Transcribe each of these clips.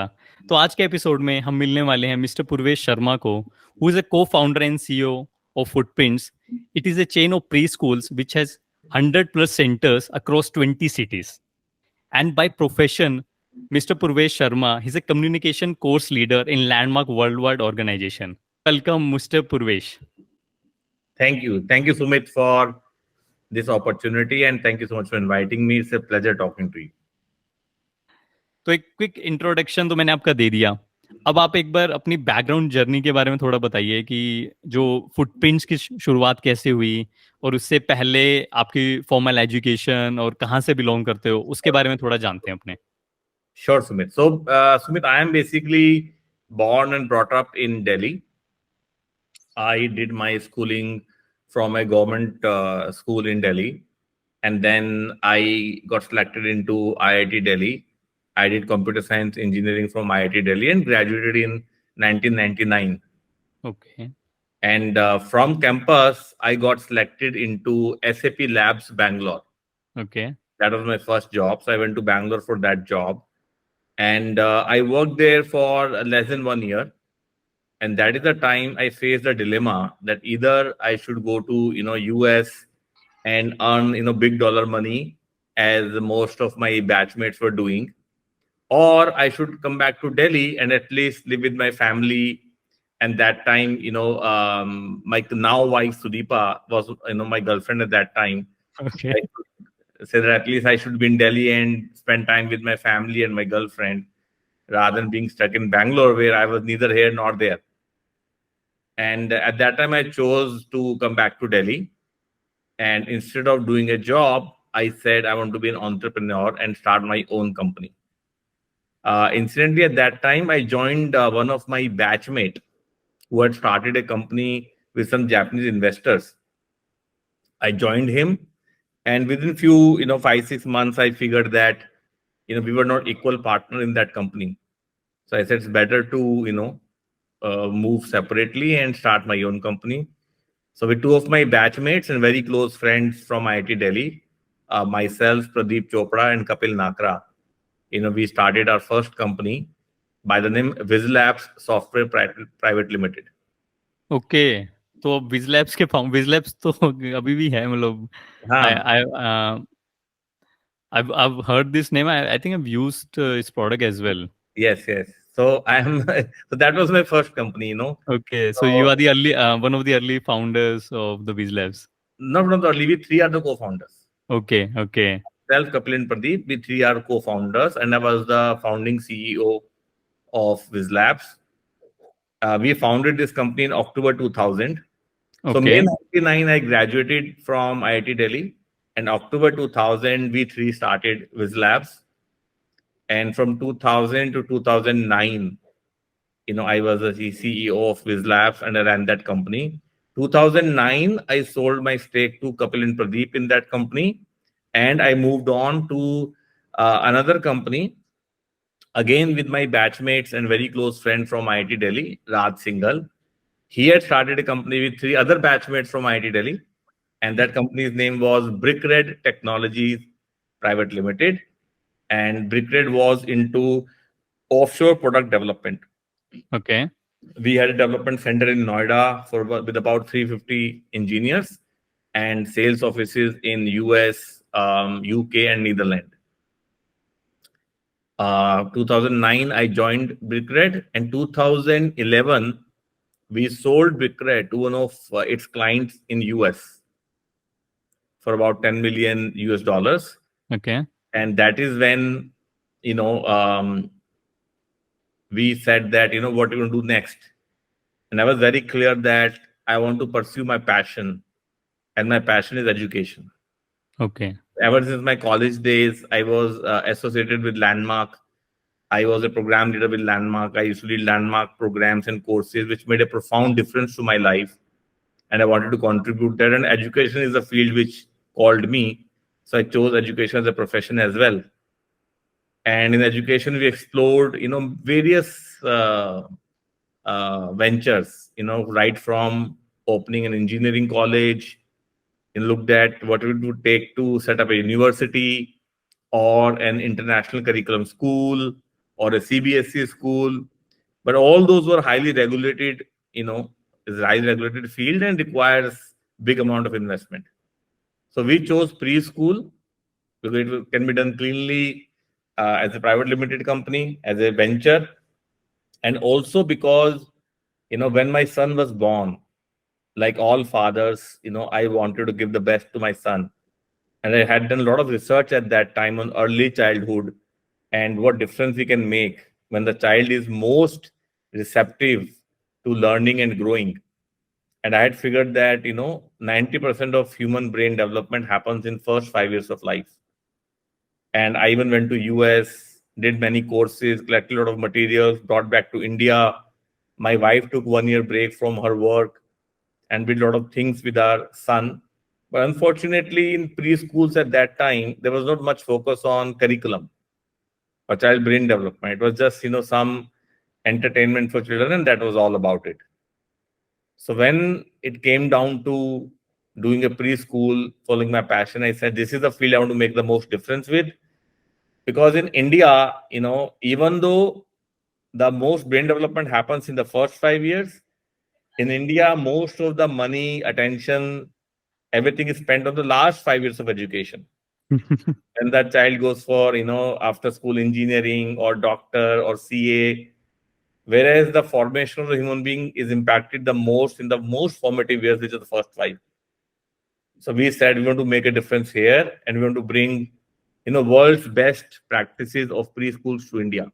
तो आज के एपिसोड में हम मिलने वाले हैं मिस्टर पूर्वेश शर्मा को, who is a co-founder and CEO of Footprints. It is a chain of preschools which has 100 plus centers across 20 cities. And by profession, Mr. Purvesh Sharma, he's a communication course leader in landmark worldwide organization. Welcome, Mr. Purvesh. Thank you. Thank you, Sumit, for this opportunity. And thank you so much for inviting me. It's a pleasure talking to you. तो एक quick introduction तो मैंने आपका दे दिया. अब आप एक बार अपनी बैकग्राउंड जर्नी के बारे में थोड़ा बताइए कि जो फुटप्रिंट्स की शुरुआत कैसे हुई और उससे पहले आपकी फॉर्मल एजुकेशन और कहाँ से बिलोंग करते हो, उसके बारे में थोड़ा जानते हैं अपने. Sure, Sumit. So, Sumit, I am basically born and brought up in Delhi. I did my schooling from a government school in Delhi. And then I got selected into IIT Delhi. I did computer science engineering from IIT Delhi and graduated in 1999. Okay. And from campus, I got selected into SAP Labs Bangalore. Okay. That was my first job. So I went to Bangalore for that job. And I worked there for less than 1 year. And that is the time I faced a dilemma that either I should go to, US and earn, big dollar money as most of my batchmates were doing, or I should come back to Delhi and at least live with my family. And that time, my now wife Sudeepa was, my girlfriend at that time. Okay. I said that at least I should be in Delhi and spend time with my family and my girlfriend rather than being stuck in Bangalore where I was neither here nor there. And at that time, I chose to come back to Delhi. And instead of doing a job, I said I want to be an entrepreneur and start my own company. Incidentally, at that time, I joined one of my batchmates who had started a company with some Japanese investors. I joined him, and within few, 5-6 months, I figured that, we were not equal partner in that company. So I said it's better to, move separately and start my own company. So with two of my batchmates and very close friends from IIT Delhi, myself, Pradeep Chopra, and Kapil Nakra, we started our first company by the name VizLabs Software Private Limited. Okay. तो विजलैब्स के विजलैब्स तो अभी भी है, मतलब I've heard this name. I think I've used its product as well. Yes. So so that was my first company, Okay, so you are the early one of the early founders of the VizLabs. Not from the early, we three are the co-founders. Okay. Myself, Kapil and Pradeep, we three are co-founders, and I was the founding CEO of VizLabs. We founded this company in October 2000. So May 1999, I graduated from IIT Delhi, and October 2000, we three started VizLabs. And from 2000 to 2009, I was the CEO of VizLabs and I ran that company. 2009, I sold my stake to Kapil and Pradeep in that company, and I moved on to another company, again with my batchmates and very close friend from IIT Delhi, Raj Singhal. He had started a company with three other batchmates from IIT Delhi, and that company's name was BrickRed Technologies Private Limited. And BrickRed was into offshore product development. Okay. We had a development center in Noida with about 350 engineers and sales offices in US, UK, and Netherlands. 2009, I joined BrickRed, and 2011, we sold BrickRed to one of its clients in US for about $10 million US. Okay. And that is when, we said that, what are we going to do next? And I was very clear that I want to pursue my passion, and my passion is education. Okay. Ever since my college days, I was associated with Landmark. I was a program leader with Landmark. I used to lead Landmark programs and courses, which made a profound difference to my life. And I wanted to contribute there. And education is a field which called me. So I chose education as a profession as well. And in education, we explored, various ventures, right from opening an engineering college, and looked at what it would take to set up a university or an international curriculum school, or a CBSE school, but all those were highly regulated, is a highly regulated field and requires big amount of investment. So we chose preschool because can be done cleanly as a private limited company, as a venture, and also because when my son was born, like all fathers, I wanted to give the best to my son, and I had done a lot of research at that time on early childhood and what difference we can make when the child is most receptive to learning and growing. And I had figured that 90% of human brain development happens in first 5 years of life. And I even went to US, did many courses, collected a lot of materials, brought back to India. My wife took 1 year break from her work and did a lot of things with our son. But unfortunately, in preschools at that time, there was not much focus on curriculum or child brain development. It was just, some entertainment for children, and that was all about it. So when it came down to doing a preschool, following my passion, I said, this is the field I want to make the most difference with. Because in India, even though the most brain development happens in the first 5 years, in India, most of the money, attention, everything is spent on the last 5 years of education. And that child goes for, after school engineering or doctor or CA, whereas the formation of the human being is impacted the most in the most formative years, which are the first 5. So we said we want to make a difference here, and we want to bring, world's best practices of preschools to India.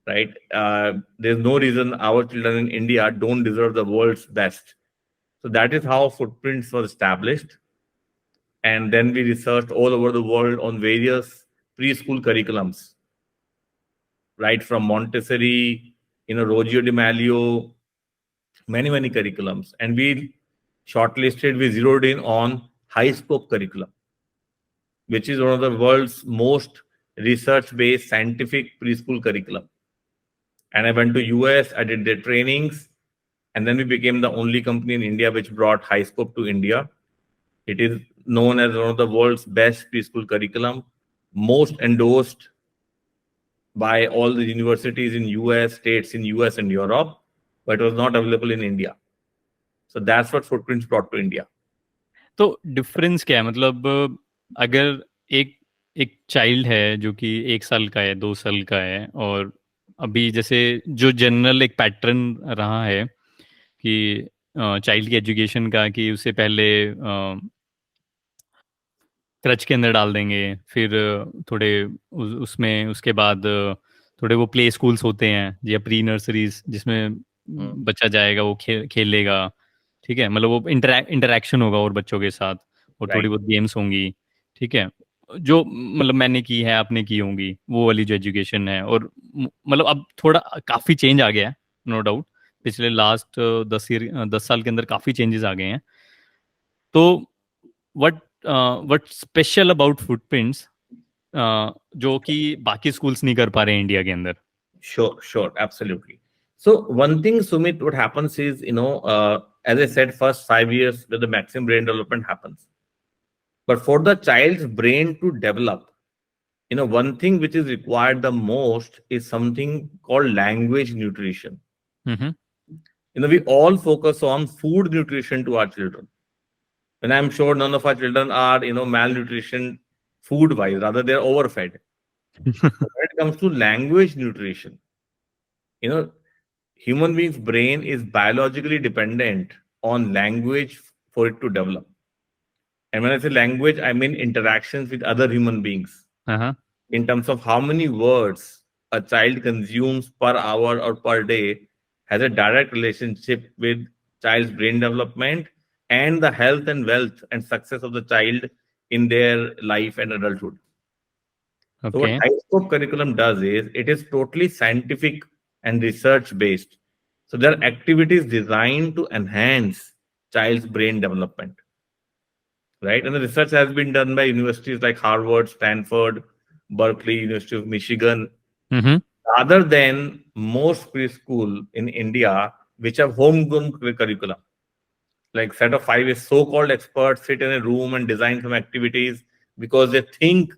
Right? There's no reason our children in India don't deserve the world's best. So that is how Footprints was established. And then we researched all over the world on various preschool curriculums, right? From Montessori, Roggio Di Maglio, many curriculums. And we zeroed in on high scope curriculum, which is one of the world's most research-based scientific preschool curriculum. And I went to US, I did their trainings, and then we became the only company in India which brought high scope to India. It is known as one of the world's best preschool curriculum, most endorsed by all the universities in US, states in US and Europe, but it was not available in India. So that's what Footprints brought to India. तो difference क्या है, मतलब अगर एक एक child है जो कि 1 साल का है, 2 साल का है, और अभी जैसे जो जनरल एक पैटर्न रहा है कि चाइल्ड की एजुकेशन का, कि उससे पहले क्रच के अंदर डाल देंगे, फिर थोड़े उसमें उसके बाद थोड़े वो प्ले स्कूल्स होते हैं या प्री नर्सरीज जिसमें बच्चा जाएगा, वो खेलेगा, ठीक है, मतलब वो इंटरेक्शन होगा और बच्चों के साथ, और थोड़ी बहुत गेम्स होंगी, ठीक है, जो मतलब मैंने की है, आपने की होंगी, वो वाली जो एजुकेशन है। और मतलब अब थोड़ा काफ़ी चेंज आ गया है, नो डाउट, पिछले लास्ट 10 साल के अंदर काफ़ी चेंजेस आ गए हैं। तो व्हाट स्पेशल अबाउट फुटप्रिंट्स जो कि बाकी स्कूल्स नहीं कर पा रहे हैं इंडिया के अंदर? Sure, absolutely. So one thing, Sumit, what happens is, as I said, first 5 years where the maximum brain development happens. But for the child's brain to develop, one thing which is required the most is something called language nutrition. We all focus on food nutrition to our children. And I'm sure none of our children are, malnutrition food-wise, rather they're overfed. When it comes to language nutrition, human being's brain is biologically dependent on language for it to develop. And when I say language, I mean interactions with other human beings. In terms of how many words a child consumes per hour or per day has a direct relationship with child's brain development and the health and wealth and success of the child in their life and adulthood. Okay. So what high scope curriculum does is it is totally scientific and research based. So there are activities designed to enhance child's brain development, right? And the research has been done by universities like Harvard, Stanford, Berkeley, University of Michigan, rather than most preschool in India, which have homegrown curriculum. Like set of 5 so-called experts sit in a room and design some activities because they think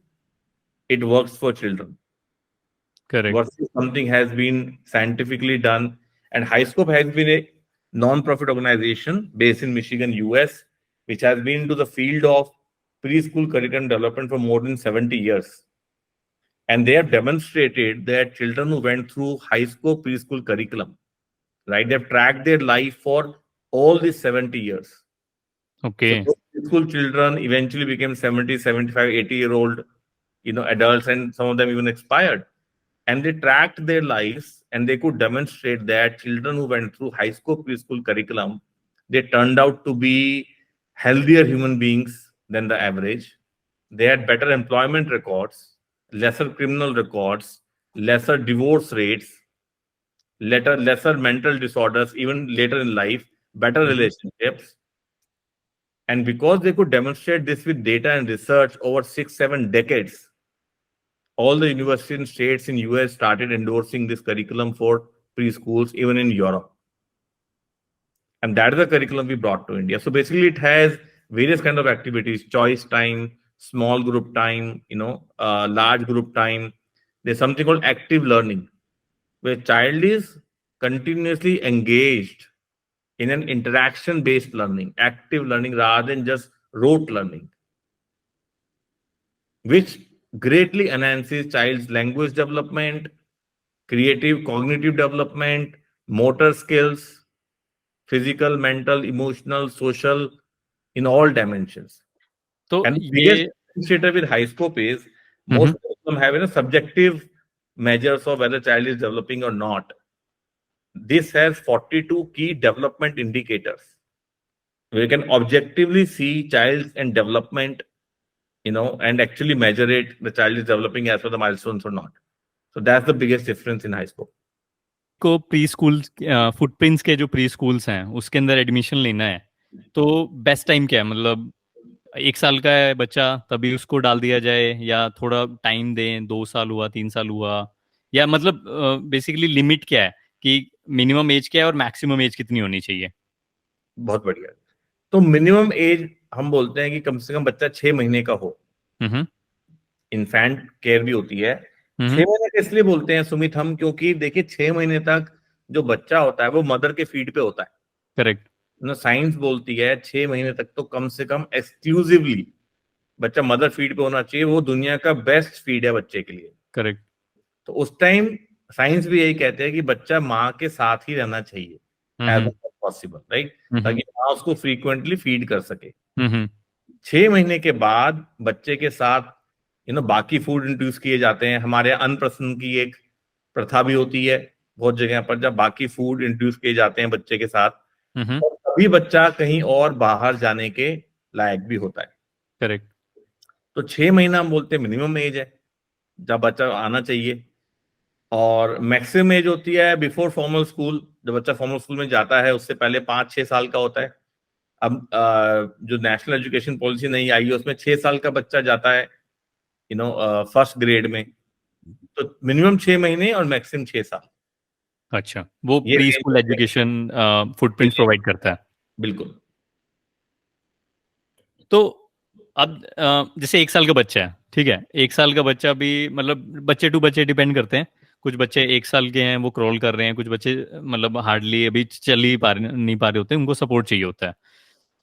it works for children. Correct. versus something has been scientifically done. And HighScope has been a non-profit organization based in Michigan, US, which has been into the field of preschool curriculum development for more than 70 years. And they have demonstrated that children who went through HighScope preschool curriculum, right, they've tracked their life for all these 70 years. So Okay. those school children eventually became 70, 75, 80-year-old, adults, and some of them even expired. And they tracked their lives and they could demonstrate that children who went through high school preschool curriculum, they turned out to be healthier human beings than the average. They had better employment records, lesser criminal records, lesser divorce rates, lesser mental disorders, even later in life, better Mhm. relationships. And because they could demonstrate this with data and research over 6, 7 decades, all the universities and states in US started endorsing this curriculum for preschools, even in Europe. And that is the curriculum we brought to India. So basically, it has various kind of activities: choice time, small group time, large group time. There's something called active learning, where child is continuously engaged in an interaction-based learning, active learning rather than just rote learning, which greatly enhances child's language development, creative cognitive development, motor skills, physical, mental, emotional, social, in all dimensions. तो And the biggest ये. differentiator with high scope is most Mhm. of them have subjective measures of whether child is developing or not. This has 42 key development indicators. We can objectively see child and development, and actually measure it, the child is developing as per the milestones or not. So that's the biggest difference in high scope. को pre school footprints के जो pre schools हैं उसके अंदर admission लेना है तो best time क्या है, मतलब 1 साल का है बच्चा तभी उसको डाल दिया जाए या थोड़ा टाइम दें, 2 साल हुआ, 3 साल हुआ, या मतलब बेसिकली लिमिट क्या है कि मिनिमम एज क्या है और मैक्सिमम एज कितनी होनी चाहिए? बहुत बढ़िया। तो मिनिमम एज हम बोलते हैं कि कम से कम बच्चा 6 महीने का हो। हम्म. इन्फेंट केयर भी होती है। हम्म. 6 महीने का इसलिए बोलते हैं सुमित हम, क्योंकि देखिए 6 महीने तक जो बच्चा होता है वो मदर के फीड पे होता है। करेक्ट. साइंस बोलती है 6 महीने तक तो कम से कम एक्सक्लूसिवली बच्चा मदर फीड पे होना चाहिए। वो दुनिया का बेस्ट फीड है बच्चे के लिए। करेक्ट. तो उस टाइम साइंस भी यही कहते हैं कि बच्चा माँ के साथ ही रहना चाहिए एज हम्म. पॉसिबल, राइट, हम्म. ताकि माँ उसको फ्रीक्वेंटली फीड कर सके। हम्म. 6 महीने के बाद बच्चे के साथ बाकी फूड इंट्रोड्यूस किए जाते हैं। हमारे यहाँ अनप्रसन की एक प्रथा भी होती है बहुत जगह पर, जब बाकी फूड इंट्रोड्यूस किए जाते हैं बच्चे के साथ, हम्म. और तभी बच्चा कहीं और बाहर जाने के लायक भी होता है। करेक्ट. तो 6 महीना हम बोलते हैं मिनिमम एज है जब बच्चा आना चाहिए। और मैक्सिमम एज होती है बिफोर फॉर्मल स्कूल, जब बच्चा फॉर्मल स्कूल में जाता है उससे पहले 5-6 साल का होता है। अब जो नेशनल एजुकेशन पॉलिसी नहीं आई है उसमें 6 साल का बच्चा जाता है फर्स्ट ग्रेड में। तो मिनिमम 6 महीने और मैक्सिमम 6 साल, अच्छा, वो ये प्री रेंज स्कूल होती है। एजुकेशन फुटप्रिंट्स प्रोवाइड करता है। बिल्कुल। तो अब जैसे 1 साल का बच्चा है, ठीक है, 1 साल का बच्चा भी मतलब बच्चे टू बच्चे डिपेंड करते हैं। कुछ बच्चे 1 साल के हैं वो क्रॉल कर रहे हैं, कुछ बच्चे मतलब हार्डली अभी चल ही नहीं पा रहे होते हैं, उनको सपोर्ट चाहिए होता है।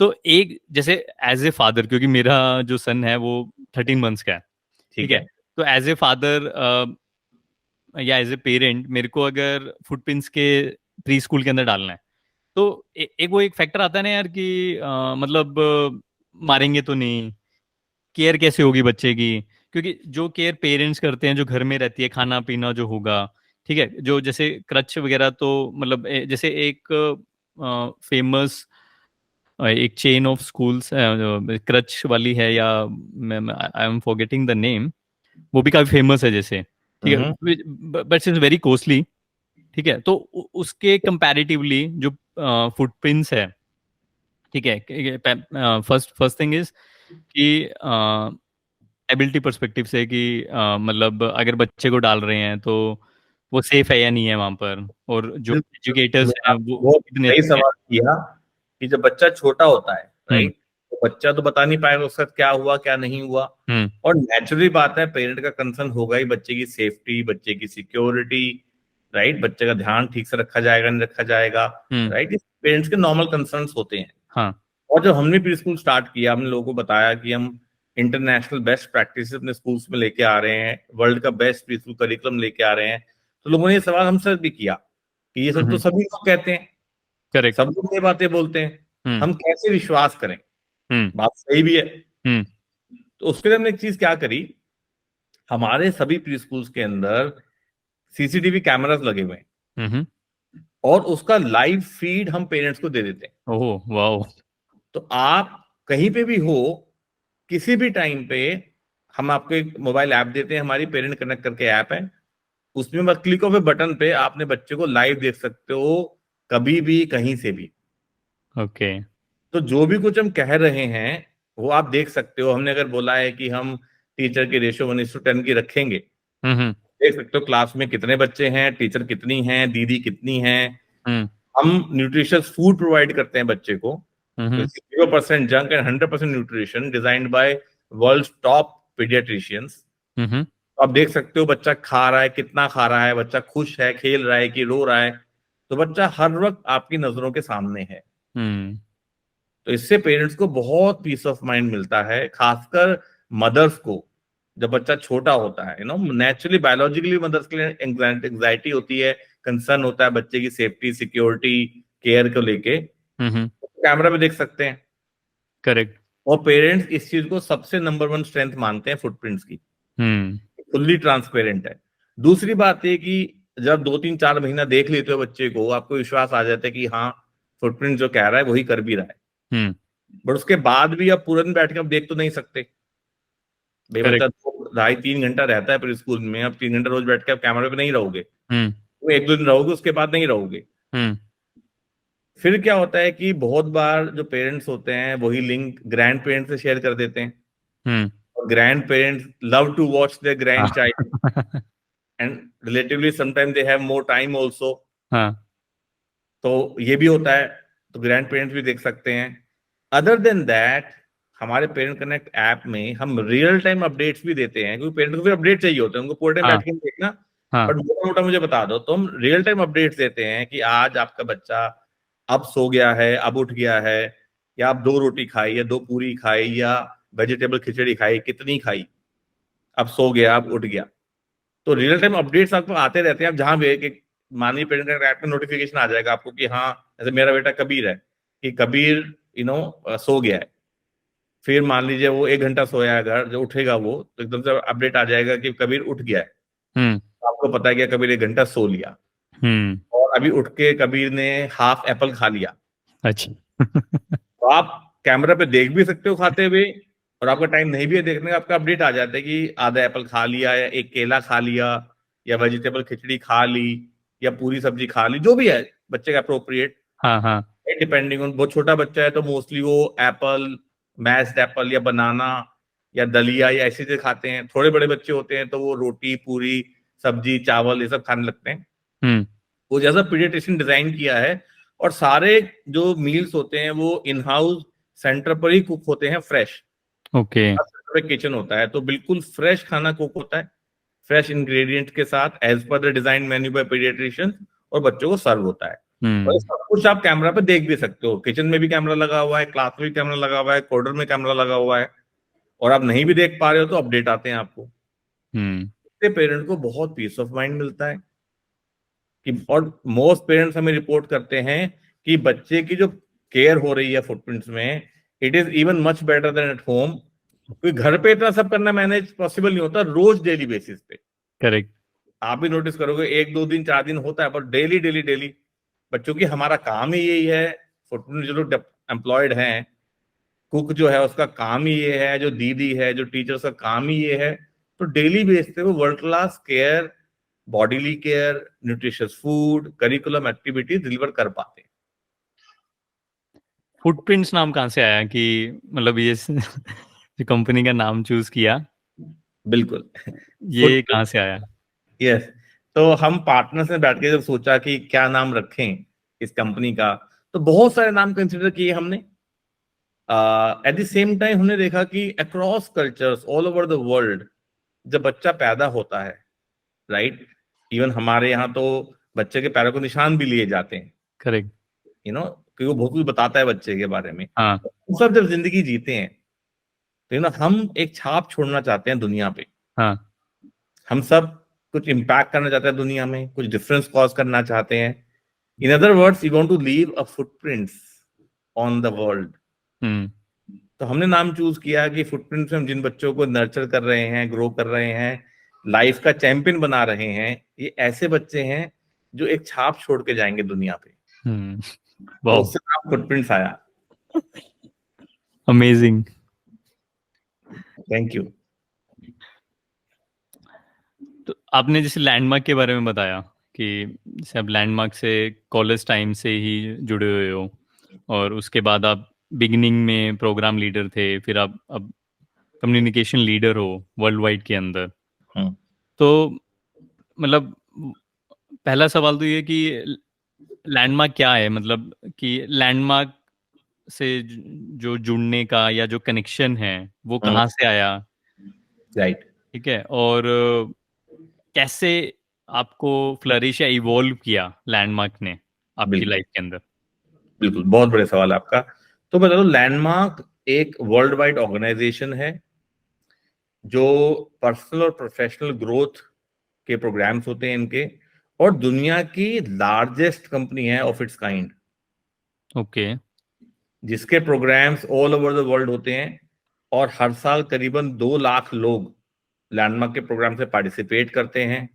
तो एक जैसे एज ए फादर, क्योंकि मेरा जो सन है वो 13 मंथ्स का है, ठीक ठीक है, है। तो एज ए फादर या एज ए पेरेंट मेरे को अगर फुटप्रिंट्स के प्री स्कूल के अंदर डालना है तो एक वो एक फैक्टर आता है ना यार कि मतलब मारेंगे तो नहीं, केयर कैसे होगी बच्चे की, क्योंकि जो केयर पेरेंट्स करते हैं जो घर में रहती है, खाना पीना जो होगा, ठीक है, जो जैसे क्रच वगैरह, तो मतलब जैसे एक फेमस एक चेन ऑफ स्कूल्स क्रच वाली है, या I am forgetting the name, वो भी काफी फेमस है जैसे, ठीक हम्म। है, बट इज वेरी कॉस्टली, ठीक है, तो उसके कंपैरेटिवली जो फुटप्रिंट्स है, ठीक है, फर्स्ट फर्स्ट थिंग इज कि एबिलिटी पर्सपेक्टिव से कि मतलब अगर बच्चे को डाल रहे हैं तो वो सेफ है या नहीं है वहां पर, और जो बिल्कुल। एजुकेटर्स तुमने हैं आप वो बहुत कितने सही अच्छे हैं। सवाल किया कि जब बच्चा छोटा होता है, हम्म. राइट, तो बच्चा तो बता नहीं पाएगा उसका क्या हुआ क्या नहीं हुआ। और नेचुरली बात है, पेरेंट का कंसर्न होगा ही, बच्चे की सेफ्टी, बच्चे की सिक्योरिटी, राइट, बच्चे का ध्यान ठीक से रखा जाएगा नहीं रखा जाएगा, राइट, पेरेंट्स के नॉर्मल कंसर्न्स होते हैं। हाँ. और जब हमने प्री स्कूल स्टार्ट किया, हमने लोगों को बताया कि हम इंटरनेशनल बेस्ट प्रैक्टिस अपने स्कूल्स में लेके आ रहे हैं, वर्ल्ड का बेस्ट प्री स्कूल करिकुलम लेके आ रहे हैं, तो लोगों ने ये सवाल हमसे भी किया कि ये सब तो सभी लोग कहते हैं, करेक्ट. सब लोग ये बातें बोलते हैं, हम कैसे विश्वास करें? बात सही भी है। तो उसके लिए हमने एक चीज क्या करी, हमारे सभी प्री स्कूल्स के अंदर सीसीटीवी कैमरास लगे हुए हैं, और उसका लाइव फीड हम पेरेंट्स को दे देते हैं। Oh wow. तो आप कहीं पे भी हो, किसी भी टाइम पे, हम आपको एक मोबाइल ऐप देते हैं, हमारी पेरेंट कनेक्ट करके ऐप है, उसमें बस क्लिक ऑफ ए बटन पे आपने बच्चे को लाइव देख सकते हो, कभी भी कहीं से भी। ओके. तो जो भी कुछ हम कह रहे हैं वो आप देख सकते हो। हमने अगर बोला है कि हम टीचर की रेशियो 1:10 की रखेंगे, देख सकते हो क्लास में कितने बच्चे हैं, टीचर कितनी हैं, दीदी कितनी हैं। हम न्यूट्रिशियस फूड प्रोवाइड करते हैं बच्चे को, 0% junk and 100% nutrition, designed bye world top paediatricians. तो आप देख सकते हो बच्चा खा रहा है, कितना खा रहा है, बच्चा खुश है, खेल रहा है कि रो रहा है, तो बच्चा हर वक्त आपकी नजरों के सामने है। तो इससे पेरेंट्स को बहुत पीस ऑफ माइंड मिलता है, खासकर मदर्स को। जब बच्चा छोटा होता है, नेचुरली बायोलॉजिकली मदर्स के लिए एंग्जाइटी होती है, कंसर्न होता है बच्चे की सेफ्टी, सिक्योरिटी, केयर को लेके, कैमरा में देख सकते हैं। करेक्ट. और पेरेंट्स इस चीज को सबसे नंबर 1 स्ट्रेंथ मानते हैं फुटप्रिंट्स की, फुल्ली ट्रांसपेरेंट है। दूसरी बात है कि जब 2-3-4 महीना देख लेते हो बच्चे को, आपको विश्वास आ जाता है कि हाँ, फुटप्रिंट जो कह रहा है वही कर भी रहा है। बट उसके बाद भी आप पूरा दिन बैठ के आप देख तो नहीं सकते भाई, बच्चा 2-2.5-3 घंटा रहता है प्री स्कूल में, अब 3 घंटा रोज बैठ के आप कैमरे पे नहीं रहोगे, तो 1-2 दिन रहोगे, उसके बाद नहीं रहोगे। फिर क्या होता है कि बहुत बार जो पेरेंट्स होते हैं वही लिंक ग्रैंड पेरेंट्स से शेयर कर देते हैं, और grand parents love to watch their grand child, and relatively sometimes they have more time also. तो ये भी होता है, तो ग्रैंड पेरेंट्स भी देख सकते हैं। अदर देन दैट, हमारे पेरेंट कनेक्ट ऐप में हम रियल टाइम अपडेट्स भी देते हैं, क्योंकि पेरेंट को फिर अपडेट चाहिए होते हैं, उनको पूरे टाइम बैठ के नहीं देखना, बट मोटा मोटा मुझे बता दो, तो हम रियल टाइम अपडेट्स देते हैं कि आज आपका बच्चा अब सो गया है, अब उठ गया है, या आप 2 रोटी खाई, या 2 पूरी खाई, या वेजिटेबल खिचड़ी खाई, कितनी खाई, अब सो गया, अब उठ गया। तो रियल टाइम अपडेट्स आपको आते रहते हैं। आप जहां भी मानिए पेरेंट का ऐप में नोटिफिकेशन आ जाएगा आपको कि हाँ, जैसे मेरा बेटा कबीर है, कि कबीर सो गया है। फिर मान लीजिए वो 1 घंटा सोया है, घर जो उठेगा वो, तो एकदम से अपडेट आ जाएगा कि कबीर उठ गया है। तो आपको पता है कि कबीर 1 घंटा सो लिया, और अभी उठ के कबीर ने हाफ एप्पल खा लिया। अच्छा. तो आप कैमरा पे देख भी सकते हो खाते हुए, और आपका टाइम नहीं भी है देखने का, आपका अपडेट आ जाता है कि आधा एप्पल खा लिया, या एक केला खा लिया, या वेजिटेबल खिचड़ी खा ली, या पूरी सब्जी खा ली, जो भी है बच्चे का अप्रोप्रिएट, डिपेंडिंग ऑन। बहुत छोटा बच्चा है तो मोस्टली वो एप्पल, मैश्ड एप्पल, या बनाना, या दलिया, या ऐसी चीजें खाते हैं। थोड़े बड़े बच्चे होते हैं तो वो रोटी, पूरी, सब्जी, चावल, ये सब खाने लगते हैं। वो जैसा पीडियाट्रिशियन डिजाइन किया है, और सारे जो मील्स होते हैं वो इन हाउस सेंटर पर ही कुक होते हैं, फ्रेश। ओके. किचन होता है, तो बिल्कुल फ्रेश खाना कुक होता है, फ्रेश इंग्रेडिएंट के साथ, as per the design menu by paediatrician, और बच्चों को सर्व होता है। और सब कुछ आप कैमरा पे देख भी सकते हो, किचन में भी कैमरा लगा हुआ है, क्लास में भी कैमरा लगा हुआ है, कॉरिडोर में कैमरा लगा हुआ है, और आप नहीं भी देख पा रहे हो तो अपडेट आते हैं आपको। इससे पेरेंट को बहुत पीस ऑफ माइंड मिलता है कि, और मोस्ट पेरेंट्स हमें रिपोर्ट करते हैं कि बच्चे की जो केयर हो रही है फुटप्रिंट्स में, it is even much better than at home. क्योंकि घर पे इतना सब करना मैनेज पॉसिबल नहीं होता रोज डेली बेसिस पे। करेक्ट. आप भी नोटिस करोगे 1-2 दिन 4 दिन होता है, पर डेली डेली डेली बच्चों की, हमारा काम ही यही है। फुटप्रिंट जो लोग एम्प्लॉयड हैं, कुक जो है उसका काम ही ये है, जो दीदी है, जो टीचर्स का काम ही ये है, तो डेली बेस पे वो world class care, bodily care, nutritious food, curriculum activities deliver कर पाते हैं। फुटप्रिंट्स नाम कहाँ से आया कि मतलब ये जो कंपनी का नाम चूज किया, बिल्कुल। ये कहाँ से आया? यस, तो हम पार्टनर्स ने बैठ के जब सोचा कि क्या नाम रखें इस कंपनी का, तो बहुत सारे नाम कंसिडर किए हमने। एट द सेम टाइम हमने देखा कि across cultures all over the world जब बच्चा पैदा होता है, राइट, इवन हमारे यहाँ तो बच्चे के पैरों को निशान भी लिए जाते हैं, करेक्ट। क्योंकि वो बहुत कुछ बताता है बच्चे के बारे में। हाँ हम सब जब जिंदगी जीते हैं तो हम एक छाप छोड़ना चाहते हैं दुनिया पे। हाँ। हम सब कुछ इम्पैक्ट करना चाहते हैं दुनिया में, कुछ डिफरेंस कॉज करना चाहते हैं। In other words, you want to leave a footprints on the world. Hmm. तो हमने नाम चूज किया कि फुटप्रिंट्स में हम जिन बच्चों को नर्चर कर रहे हैं, ग्रो कर रहे हैं, लाइफ का चैंपियन बना रहे हैं, ये ऐसे बच्चे हैं जो एक छाप छोड़ के जाएंगे दुनिया पे। तो वाओ, उससे नाम फुटप्रिंट्स आया। अमेजिंग। Thank you. तो आपने जैसे लैंडमार्क के बारे में बताया कि जैसे आप लैंडमार्क से कॉलेज टाइम से ही जुड़े हुए हो, और उसके बाद आप बिगिनिंग में प्रोग्राम लीडर थे, फिर आप अब कम्युनिकेशन लीडर हो वर्ल्ड वाइड के अंदर। हम्म, तो मतलब पहला सवाल तो ये कि लैंडमार्क क्या है, मतलब कि लैंडमार्क से जो जुड़ने का या जो कनेक्शन है वो कहाँ से आया, राइट। ठीक है, और कैसे आपको फ्लरिश या इवॉल्व किया लैंडमार्क ने आपकी बिल्कुल लाइफ के अंदर। बिल्कुल, बहुत बड़े सवाल है आपका। तो बता दो, लैंडमार्क एक वर्ल्ड वाइड ऑर्गेनाइजेशन है जो पर्सनल और प्रोफेशनल ग्रोथ के प्रोग्राम्स होते हैं इनके, और दुनिया की लार्जेस्ट कंपनी है ऑफ इट्स काइंड, ओके। जिसके programmes all over the world होते हैं। और हर साल करीबन 2 लाख लोग लैंडमार्क के प्रोग्राम से पार्टिसिपेट करते हैं,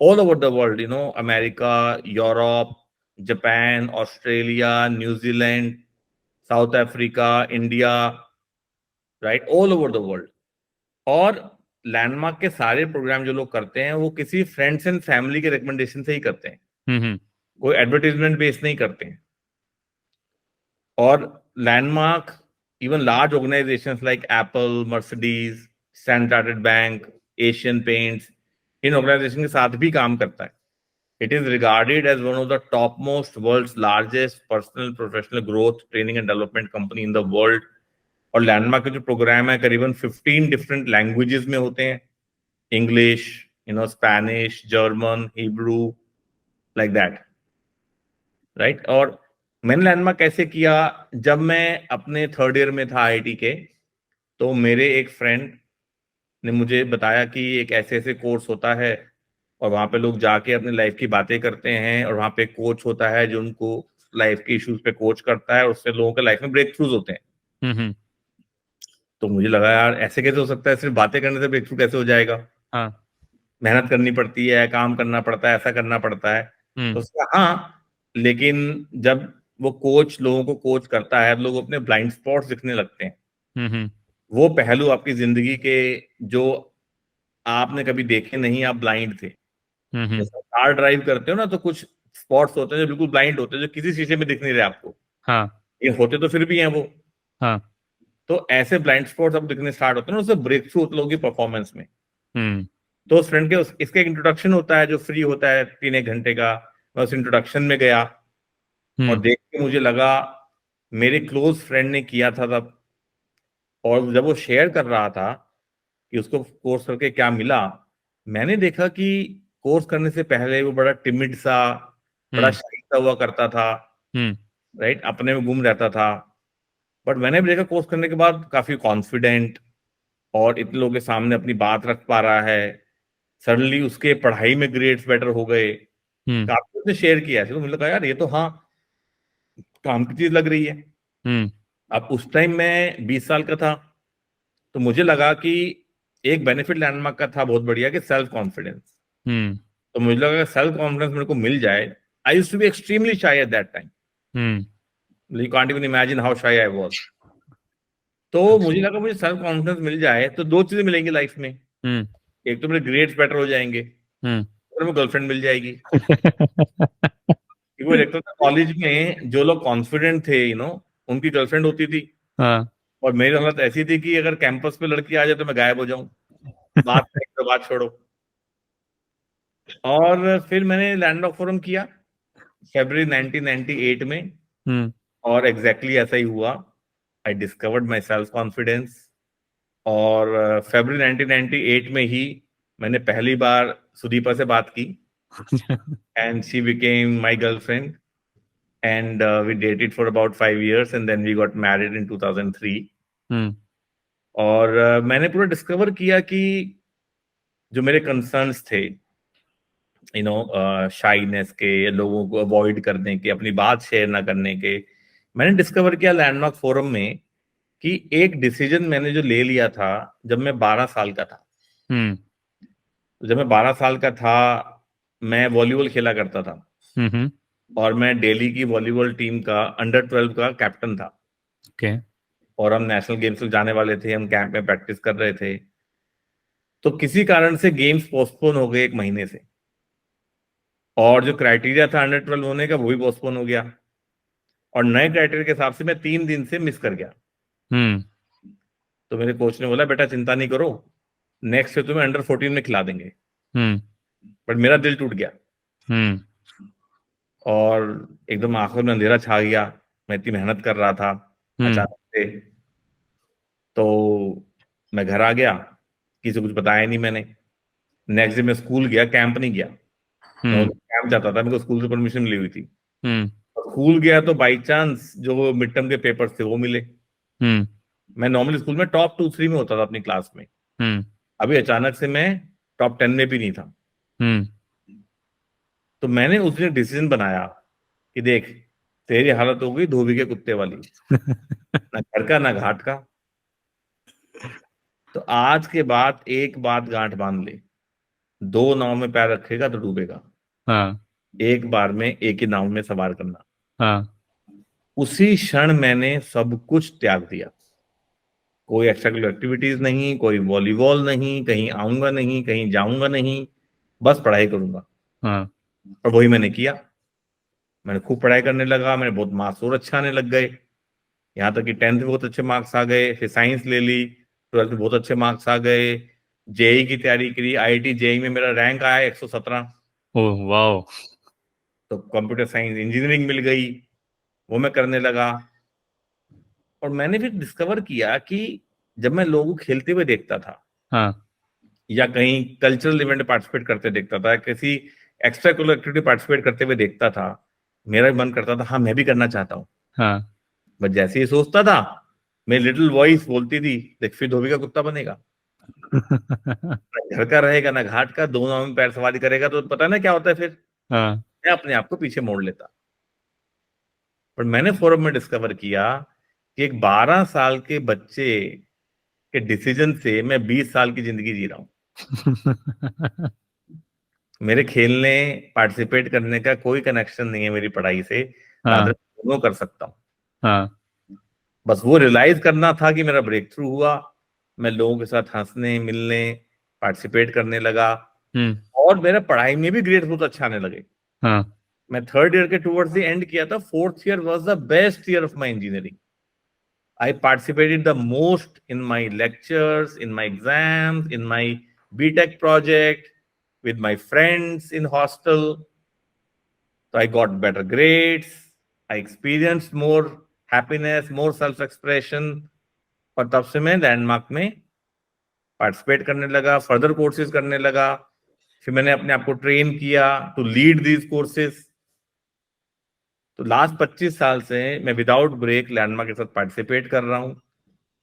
all over the world, America, Europe, Japan, Australia, New Zealand, south Africa, India, right, all over the world. और लैंडमार्क के सारे प्रोग्राम जो लोग करते हैं वो किसी फ्रेंड्स एंड फैमिली के रिकमेंडेशन से ही करते हैं, हम्म। कोई एडवर्टीजमेंट बेस नहीं करते हैं। और Landmark even large organisations like Apple, Mercedes, Standard Bank, Asian Paints, इन ऑर्गेनाइजेशन के साथ भी काम करता है। It is regarded as one of the top most world's largest personal professional growth training and development company in the world. और Landmark के जो प्रोग्राम है करीबन 15 डिफरेंट लैंग्वेजेस में होते हैं, English, Spanish, German, Hebrew, like that, right. और मैंने लैंडमार्क कैसे किया, जब मैं अपने थर्ड ईयर में था आईआईटी के, तो मेरे एक फ्रेंड ने मुझे बताया कि एक ऐसे ऐसे कोर्स होता है और वहां पे लोग जाके अपनी लाइफ की बातें करते हैं, और वहां पे कोच होता है जो उनको लाइफ के इश्यूज पे कोच करता है, और उससे लोगों के लाइफ में ब्रेक थ्रूज होते हैं। हम्म। तो मुझे लगा यार ऐसे कैसे हो सकता है, सिर्फ बातें करने से ब्रेक थ्रू कैसे हो जाएगा, हाँ। मेहनत करनी पड़ती है, काम करना पड़ता है, ऐसा करना पड़ता है। हम्म। तो उसका हाँ, लेकिन जब वो कोच लोगों को कोच करता है, लोग अपने ब्लाइंड स्पॉट्स दिखने लगते हैं, हम्म। वो पहलू आपकी जिंदगी के जो आपने कभी देखे नहीं, आप ब्लाइंड थे। हम्म। जैसे कार ड्राइव करते हो ना, तो कुछ स्पॉट्स होते हैं जो बिल्कुल ब्लाइंड होते हैं, जो किसी शीशे में दिख नहीं रहे आपको, हाँ ये होते तो फिर भी हैं वो। हाँ। तो ऐसे ब्लाइंड स्पॉट्स अब दिखने स्टार्ट होते हैं ना, उससे ब्रेक थ्रू होते लोगों की परफॉर्मेंस में। हम्म। तो उस फ्रेंड के इसका एक इंट्रोडक्शन होता है जो फ्री होता है 3 एक घंटे का। मैं उस इंट्रोडक्शन में गया और हम्म। देख के मुझे लगा मेरे क्लोज फ्रेंड ने किया था तब, और जब वो शेयर कर रहा था कि उसको कोर्स करके क्या मिला, मैंने देखा कि कोर्स करने से पहले वो बड़ा टिमिड सा, बड़ा हम्म। शाई सा हुआ करता था, हम्म। राइट, अपने में गुम रहता था। बट मैंने भी देखा कोर्स करने के बाद काफी कॉन्फिडेंट, और इतने लोगों के सामने अपनी बात रख पा रहा है। सडनली उसके पढ़ाई में ग्रेड्स बेटर हो गए, हम्म। काफी उसने शेयर किया है, तो मुझे लगा यार ये तो हाँ काम की चीज लग रही है। हम्म। अब उस टाइम मैं 20 साल का था, तो मुझे लगा कि एक बेनिफिट लैंडमार्क का था बहुत बढ़िया, कि सेल्फ कॉन्फिडेंस। हम्म। तो मुझे लगा सेल्फ कॉन्फिडेंस मेरे को मिल जाए। I used to be extremely shy at that time, hmm. You can't even imagine how shy I was. तो मुझे लगा मुझे सेल्फ कॉन्फिडेंस मिल जाए तो दो चीजें मिलेंगी लाइफ में। हम्म। एक तो मेरे ग्रेड्स बेटर हो जाएंगे, हम्म। और मेरे गर्लफ्रेंड मिल जाएगी। क्योंकि वो देखता था कॉलेज में जो लोग कॉन्फिडेंट थे, उनकी गर्लफ्रेंड होती थी, हाँ। और मेरी हालत ऐसी थी कि अगर कैंपस पे लड़की आ जाए तो मैं गायब हो जाऊं, बात करें तो बात छोड़ो। और फिर मैंने लैंड ऑफ फोरम किया फरवरी 1998 में, हम्म। और एग्जैक्टली ऐसा ही हुआ। I discovered my self confidence. और फरवरी 1998 में ही मैंने पहली बार सुदीपा से बात की, and she became my girlfriend, and we dated for about 5 years and then we got married in 2003। और मैंने पूरा डिस्कवर किया कि जो मेरे कंसर्न्स थे, शाइनेस के, लोगों को अवॉइड करने के, अपनी बात शेयर ना करने के, मैंने डिस्कवर किया लैंडमार्क फोरम में कि एक डिसीजन मैंने जो ले लिया था जब मैं 12 साल का था। जब मैं 12 साल का था, मैं वॉलीबॉल खेला करता था, और मैं दिल्ली की वॉलीबॉल टीम का अंडर 12 का कैप्टन था। ओके। और हम नेशनल गेम्स में जाने वाले थे, हम कैंप में प्रैक्टिस कर रहे थे। तो किसी कारण से गेम्स पोस्टपोन हो गए 1 महीने से, और जो क्राइटेरिया था अंडर 12 होने का वो भी पोस्टपोन हो गया, और नए क्राइटेरिया के हिसाब से मैं 3 दिन से मिस कर गया। तो मेरे कोच ने बोला, बेटा चिंता नहीं करो, नेक्स्ट से तुम्हें अंडर 14 में खिला देंगे। बट मेरा दिल टूट गया, और एकदम आंखों में अंधेरा छा गया। मैं इतनी मेहनत कर रहा था, अचानक से तो मैं घर आ गया, किसी को कुछ बताया नहीं मैंने। नेक्स्ट डे मैं स्कूल गया, कैंप नहीं गया। मैं कैंप जाता था, मेरे को स्कूल से परमिशन मिली हुई थी। स्कूल गया तो बाई चांस जो मिड टर्म के पेपर्स थे वो मिले। मैं नॉर्मली स्कूल में टॉप 2-3 में होता था अपनी क्लास में, अभी अचानक से मैं टॉप 10 में भी नहीं था। तो मैंने उस दिन डिसीजन बनाया कि देख, तेरी हालत हो गई धोबी के कुत्ते वाली, ना घर का ना घाट का। तो आज के बाद एक बात गांठ बांध ले, 2 नाव में पैर रखेगा तो डूबेगा। एक बार में एक ही नाव में सवार करना। उसी क्षण मैंने सब कुछ त्याग दिया। कोई एक्स्ट्रा करिकुलर एक्टिविटीज नहीं, कोई वॉलीबॉल नहीं, कहीं आऊंगा नहीं, कहीं जाऊंगा नहीं, बस पढ़ाई करूंगा। और वही मैंने किया। मैंने खूब पढ़ाई करने लगा, मेरे बहुत मार्क्स और अच्छे आने लग गए। यहाँ तक कि 10th में बहुत अच्छे मार्क्स आ गए, फिर साइंस ले ली, 12th में बहुत अच्छे मार्क्स आ गए, जेई की तैयारी करी, आईआईटी जेई में मेरा रैंक आया 117। Oh wow. तो कंप्यूटर साइंस इंजीनियरिंग मिल गई, वो मैं करने लगा। और मैंने फिर डिस्कवर किया कि जब मैं लोगों को खेलते हुए देखता था, या कहीं कल्चरल इवेंट में पार्टिसिपेट करते देखता था, किसी एक्स्ट्रा करिकुलर एक्टिविटी पार्टिसिपेट करते हुए देखता था, मेरा भी मन करता था हाँ मैं भी करना चाहता हूँ। बस जैसे ही सोचता था, मेरी लिटिल वॉइस बोलती थी, देख फिर धोबी का कुत्ता बनेगा, ना घर का रहेगा ना घाट का, 2 नाव में पैर सवारी करेगा, तो पता ना क्या होता है फिर। मैं अपने आप को पीछे मोड़ लेता। पर मैंने फोरम में डिस्कवर किया कि एक 12 साल के बच्चे के डिसीजन से मैं 20 साल की जिंदगी जी रहा हूँ। मेरे खेलने, पार्टिसिपेट करने का कोई कनेक्शन नहीं है मेरी पढ़ाई से, रादर दोनों कर सकता हूँ। बस वो रियलाइज करना था कि मेरा ब्रेक थ्रू हुआ। मैं लोगों के साथ हंसने, मिलने, पार्टिसिपेट करने लगा, और मेरा पढ़ाई में भी ग्रेड बहुत अच्छा आने लगे। मैं 3rd ईयर के टुवर्ड्स द एंड किया था। 4th year was the best year of my engineering. I participated the most in my lectures, in my exams, in my B.Tech project, with my friends in hostel. So I got better grades. I experienced more happiness, more self-expression. और तब से मैं landmark में participate करने लगा, further courses करने लगा। फिर मैंने अपने आप को ट्रेन किया टू लीड दीज कोर्सेज। तो लास्ट 25 साल से मैं विदाउट ब्रेक लैंडमार्क के साथ पार्टिसिपेट कर रहा हूँ,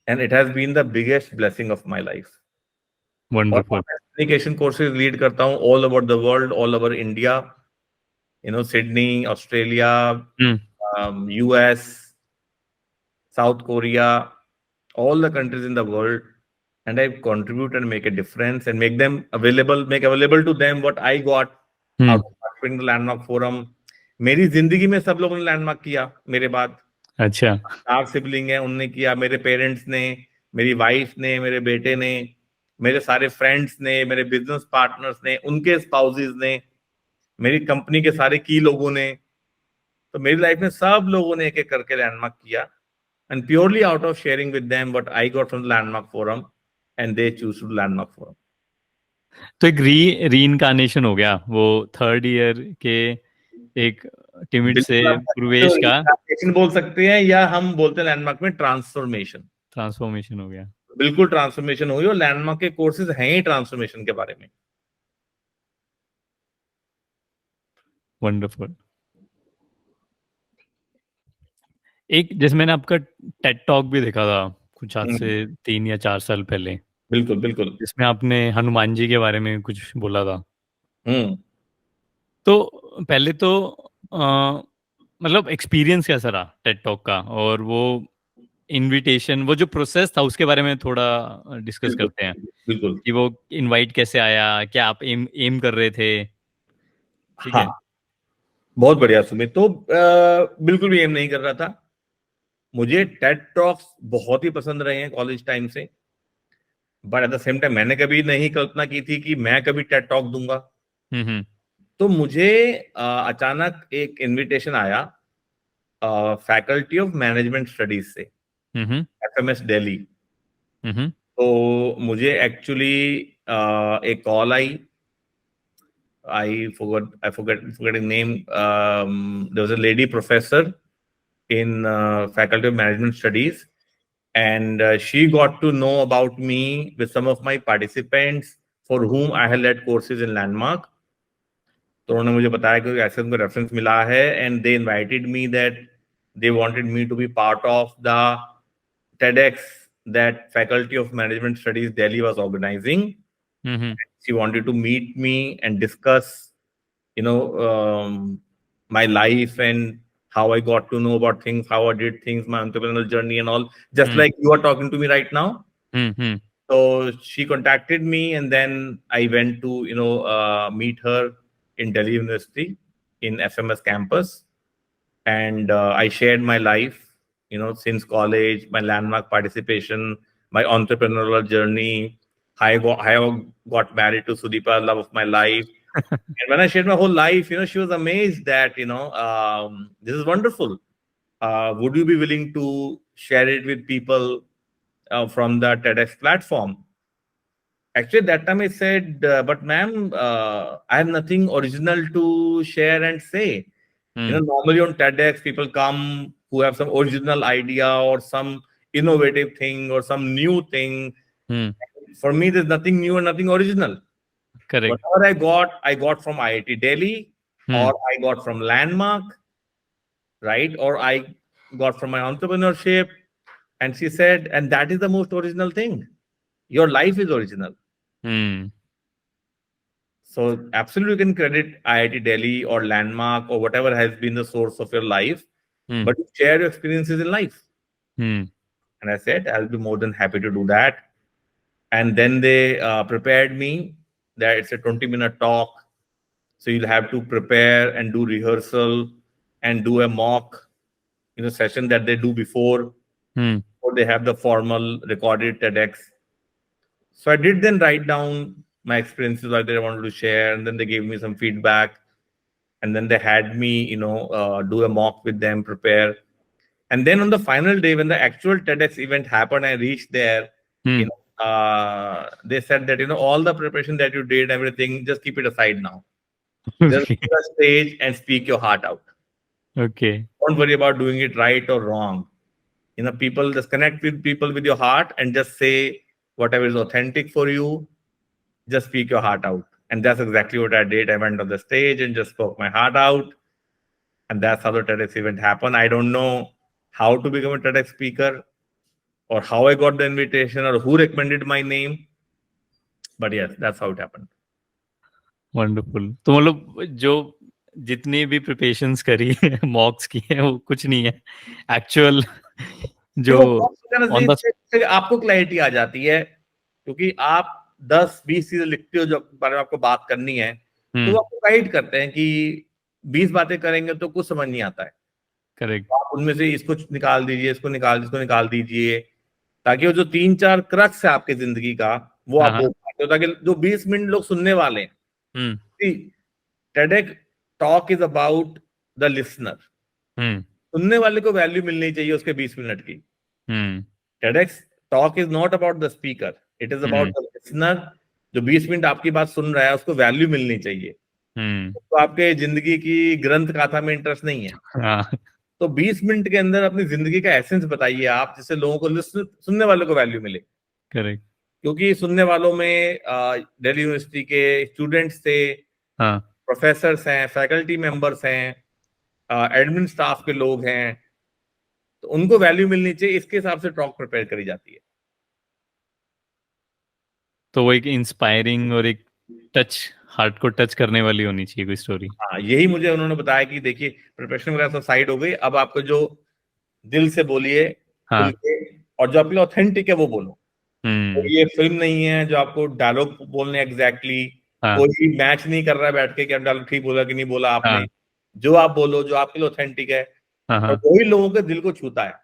and it has been the biggest blessing of my life. Wonderful. Communication courses lead करता हूँ all over the world, all over India, Sydney, Australia, US, South Korea, all the countries in the world, and I contribute and make a difference and make available to them what I got out of participating in the Landmark Forum. मेरी जिंदगी में सब लोगों ने landmark किया मेरे बाद। अच्छा। 4 सिबलिंग है, उनने किया, मेरे पेरेंट्स ने, मेरी वाइफ ने, मेरे बेटे ने, मेरे सारे फ्रेंड्स ने, मेरे बिजनेस पार्टनर्स ने, उनके स्पाउसेस ने, मेरी कंपनी के सारे की लोगों ने। तो मेरी लाइफ में सब लोगों ने एक एक करके लैंडमार्क किया, and purely out of sharing with them what I got from the Landmark Forum, and they choose to Landmark Forum. तो एक री इनकारनेशन हो गया वो 3rd ईयर के एक टिमिट से बिल्कुल, आप पूर्वेश का ट्रांसफॉर्मेशन बोल सकते हैं, या हम बोलते हैं लैंडमार्क में ट्रांसफॉर्मेशन। ट्रांसफॉर्मेशन हो गया। बिल्कुल ट्रांसफॉर्मेशन हुई, और लैंडमार्क के कोर्सेज हैं ही ट्रांसफॉर्मेशन के बारे में। वंडरफुल। एक जैसे मैंने आपका टेड टॉक भी देखा था कुछ आज हम्म, से 3 या 4 साल पहले, बिल्कुल बिल्कुल। जिसमें आपने हनुमान जी के बारे में कुछ बोला था। हम्म। तो पहले तो मतलब एक्सपीरियंस कैसा रहा टेड टॉक का, और वो इनविटेशन, वो जो प्रोसेस था उसके बारे में थोड़ा डिस्कस बिल्कुल करते हैं बिल्कुल। कि वो इनवाइट कैसे आया, क्या आप एम एम कर रहे थे। ठीक है। हाँ, बहुत बढ़िया सुमित। तो बिल्कुल भी एम नहीं कर रहा था। मुझे टेड टॉक्स बहुत ही पसंद रहे हैं कॉलेज टाइम से, but at the same time मैंने कभी नहीं कल्पना की थी कि मैं कभी टेड टॉक दूंगा। हम्म। तो मुझे अचानक एक इनविटेशन आया फैकल्टी ऑफ मैनेजमेंट स्टडीज से, हम्म। एफएमएस दिल्ली। हम्म। तो मुझे एक्चुअली एक call I. I forget name. There was a lady professor in Faculty of Management Studies, and she got to know about me with some of my participants for whom I had led courses in Landmark. तो उन्होंने मुझे बताया कि ऐसे उनको reference मिला है, and they invited me that they wanted me to be part of the TEDx that Faculty of Management Studies Delhi was organizing. Hmm. She wanted to meet me and discuss, you know, my life and how I got to know about things, how I did things, my entrepreneurial journey and all, just hmm. like you are talking to me right now. Hmm. So she contacted me, and then I went to, meet her in Delhi University in FMS campus, and I shared my life, since college, my landmark participation, my entrepreneurial journey. I got married to Sudeepa, love of my life. And when I shared my whole life, she was amazed that, this is wonderful. Would you be willing to share it with people from the TEDx platform? Actually, that time I said, but ma'am, I have nothing original to share and say. Hmm. Normally on TEDx, people come who have some original idea or some innovative thing or some new thing. Hmm. For me, there's nothing new and nothing original. Correct. Whatever I got from IIT Delhi, hmm. or I got from Landmark, right? Or I got from my entrepreneurship. And she said, and that is the most original thing. Your life is original. Hmm. So absolutely you can credit IIT Delhi or Landmark or whatever has been the source of your life, hmm. but you share your experiences in life. Hmm. And I said, I'll be more than happy to do that. And then they prepared me that it's a 20-minute talk. So you'll have to prepare and do rehearsal and do a mock, session that they do before, hmm. or they have the formal recorded TEDx. So I did then write down my experiences that they wanted to share, and then they gave me some feedback, and then they had me, do a mock with them, prepare. And then on the final day, when the actual TEDx event happened, I reached there. Hmm. They said that all the preparation that you did, everything, just keep it aside now. Just okay. go to the stage and speak your heart out. Okay. Don't worry about doing it right or wrong. People, just connect with people with your heart and just say whatever is authentic for you. Just speak your heart out. And that's exactly what I did. I went on the stage and just spoke my heart out. And that's how the TEDx event happened. I don't know how to become a TEDx speaker or how I got the invitation or who recommended my name. But yes, that's how it happened. Wonderful. तो मतलब जो जितनी भी preparations करी है, मॉक्स की है, वो कुछ नहीं है एक्चुअल जो देखो, box वगैरह से ऑन द। इससे आपको क्लैरिटी आ जाती है, क्योंकि आप 10-20 चीजें लिखते हो जो बारे में आपको बात करनी है, तो वो हम्म। आपको गाइड करते हैं कि 20 बातें करेंगे तो कुछ समझ नहीं आता है। करेक्ट। तो आप उनमें से इसको निकाल दीजिए, इसको निकाल दीजिए, ताकि वो जो 3-4 क्रक्स है आपकी जिंदगी का, वो हाँ आप हाँ। बोल पाते हो, ताकि जो 20 मिनट लोग सुनने वाले हैं। Hmm. TEDx talk is about the listener. Hmm. सुनने वाले को वैल्यू मिलनी चाहिए उसके 20 मिनट की। हम्म। TEDx talk is not about the speaker, it is about hmm. The listener. जो 20 मिनट आपकी बात सुन रहा है उसको वैल्यू मिलनी चाहिए। तो आपके जिंदगी की ग्रंथ गाथा में इंटरेस्ट नहीं है, हाँ तो 20 मिनट के अंदर अपनी जिंदगी का एसेंस बताइए आप, जिससे लोगों को सुनने वालों को वैल्यू मिले। करेक्ट। क्योंकि सुनने वालों में दिल्ली यूनिवर्सिटी के स्टूडेंट्स थे, हाँ प्रोफेसर्स हैं, फैकल्टी मेंबर्स हैं, एडमिन स्टाफ के लोग हैं, तो उनको वैल्यू मिलनी चाहिए, इसके हिसाब से टॉक प्रिपेयर करी जाती है। तो वो एक इंस्पायरिंग और एक टच, हार्ट को टच करने वाली होनी चाहिए कोई स्टोरी। हाँ, यही मुझे उन्होंने बताया कि देखिए प्रिपरेशन वगैरह सब साइड हो गई, अब आपको जो दिल से बोलिए खुल हाँ। के, और जो आपके लिए ऑथेंटिक है वो बोलो। तो हम्म। ये फिल्म नहीं है जो आपको डायलॉग बोलने एग्जैक्टली, हाँ कोई मैच नहीं कर रहा है बैठ के कि आप डायलॉग ठीक बोला कि नहीं बोला आपने। हाँ जो आप बोलो, जो आपके लिए ऑथेंटिक है, हाँ और हाँ। वही लोगों के दिल को छूता है।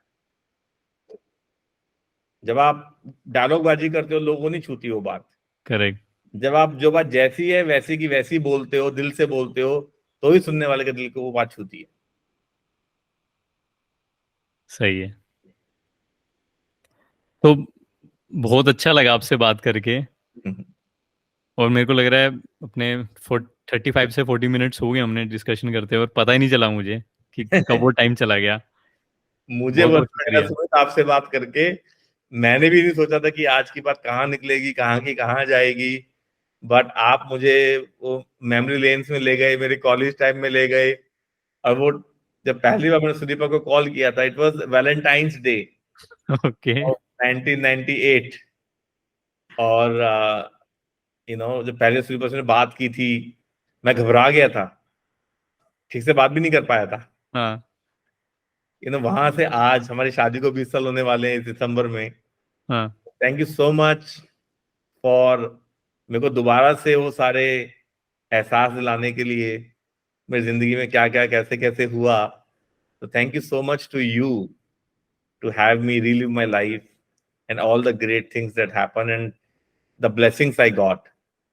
जब आप डायलॉग बाजी करते हो, लोगों को नहीं छूती वो बात। करेक्ट। जब आप जो बात जैसी है वैसी की वैसी बोलते हो, दिल से बोलते हो, तो ही सुनने वाले के दिल को वो बात छूती है। सही है। तो बहुत अच्छा लगा आपसे बात करके। और मेरे को लग रहा है अपने 35 से 40 मिनट्स हो गए हमने डिस्कशन करते हुए, और पता ही नहीं चला मुझे कि कब वो टाइम चला गया। मुझे बहुत बस बहुत लग रहा शुक्रिया। सुमित आपसे बात करके, मैंने भी नहीं सोचा था कि आज की बात कहाँ निकलेगी, कहाँ की कहाँ जाएगी। बट आप मुझे वो मेमोरी लेन्स में ले गए, मेरे कॉलेज टाइम में ले गए। और वो जब पहली बार मैंने सुदीपा को कॉल किया था, it was Valentine's day okay. Of 1998। और जब पहले सुदीपा से बात की थी, मैं घबरा गया था, ठीक से बात भी नहीं कर पाया था। हाँ वहां से आज हमारी शादी को 20 साल होने वाले हैं इस दिसंबर में। हाँ। Thank you so much for मेरे को दोबारा से वो सारे एहसास दिलाने के लिए, मेरी जिंदगी में क्या क्या कैसे कैसे हुआ। तो thank you so much to you to have me relive my life and all the great things that happen and the blessings I got.